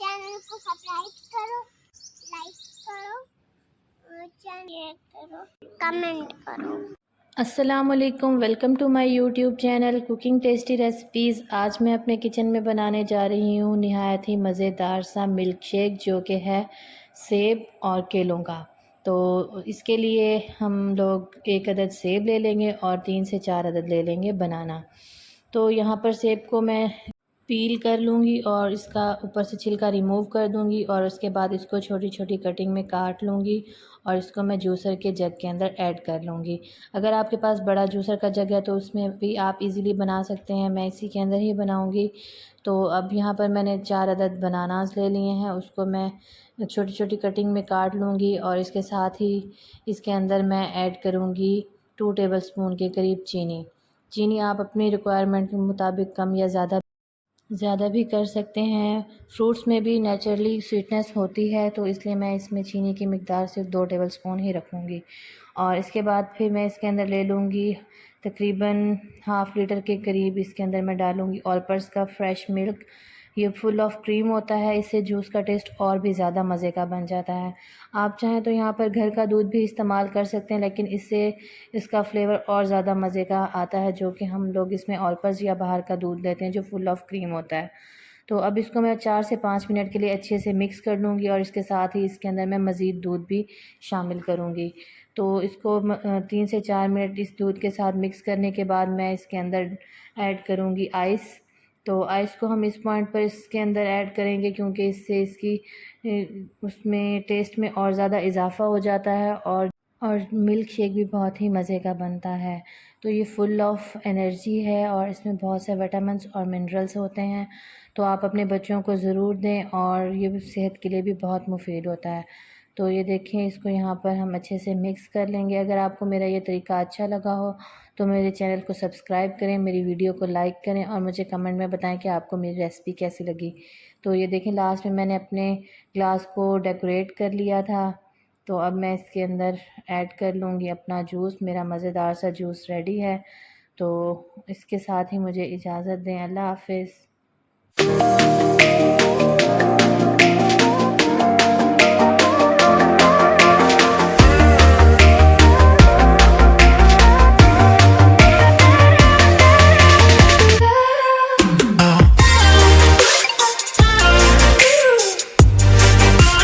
Channel को subscribe करो, like करो और शेयर करो, कमेंट करो। अस्सलामुअलैकुम, welcome to my YouTube channel cooking tasty recipes. आज मैं अपने किचन में बनाने जा रही हूँ नहायत ही मज़ेदार सा मिल्क शेक, जो कि है सेब और केलों का। तो इसके लिए हम लोग 1 अदद सेब ले लेंगे और 3 से 4 अदद ले लेंगे बनाना। तो यहाँ पर सेब को मैं पील कर लूँगी और इसका ऊपर से छिलका रिमूव कर दूँगी और उसके बाद इसको छोटी छोटी कटिंग में काट लूँगी और इसको मैं जूसर के जग के अंदर ऐड कर लूँगी। अगर आपके पास बड़ा जूसर का जग है तो उसमें भी आप इजीली बना सकते हैं, मैं इसी के अंदर ही बनाऊँगी। तो अब यहाँ पर मैंने 4 अदद बनानास ले लिए हैं, उसको मैं छोटी छोटी कटिंग में काट लूँगी और इसके साथ ही इसके अंदर मैं ऐड करूँगी 2 टेबलस्पून के करीब चीनी। चीनी आप अपनी रिक्वायरमेंट के मुताबिक कम या ज़्यादा भी कर सकते हैं। फ्रूट्स में भी नेचुरली स्वीटनेस होती है, तो इसलिए मैं इसमें चीनी की मिकदार सिर्फ 2 टेबलस्पून ही रखूँगी। और इसके बाद फिर मैं इसके अंदर ले लूँगी तकरीबन हाफ़ लीटर के करीब। इसके अंदर मैं डालूँगी ऑलपर्स का फ्रेश मिल्क। ये फुल ऑफ क्रीम होता है, इससे जूस का टेस्ट और भी ज़्यादा मज़े का बन जाता है। आप चाहें तो यहाँ पर घर का दूध भी इस्तेमाल कर सकते हैं, लेकिन इससे इसका फ्लेवर और ज़्यादा मज़े का आता है, जो कि हम लोग इसमें ऑलपर्स या बाहर का दूध लेते हैं जो फुल ऑफ क्रीम होता है। तो अब इसको मैं 4 से 5 मिनट के लिए अच्छे से मिक्स कर लूँगी और इसके साथ ही इसके अंदर मैं मज़ीद दूध भी शामिल करूँगी। तो इसको 3 से 4 मिनट इस दूध के साथ मिक्स करने के बाद मैं इसके अंदर ऐड करूँगी आइस। तो आइस को हम इस पॉइंट पर इसके अंदर ऐड करेंगे क्योंकि इससे इसकी उसमें टेस्ट में और ज़्यादा इजाफ़ा हो जाता है और मिल्क शेक भी बहुत ही मज़े का बनता है। तो ये फुल ऑफ एनर्जी है और इसमें बहुत से विटामिन्स और मिनरल्स होते हैं, तो आप अपने बच्चों को ज़रूर दें और ये सेहत के लिए भी बहुत मुफीद होता है। तो ये देखें, इसको यहाँ पर हम अच्छे से मिक्स कर लेंगे। अगर आपको मेरा ये तरीका अच्छा लगा हो तो मेरे चैनल को सब्सक्राइब करें, मेरी वीडियो को लाइक करें और मुझे कमेंट में बताएं कि आपको मेरी रेसिपी कैसी लगी। तो ये देखें, लास्ट में मैंने अपने ग्लास को डेकोरेट कर लिया था। तो अब मैं इसके अंदर ऐड कर लूँगी अपना जूस। मेरा मज़ेदार सा जूस रेडी है। तो इसके साथ ही मुझे इजाज़त दें। अल्लाह हाफ़िज़।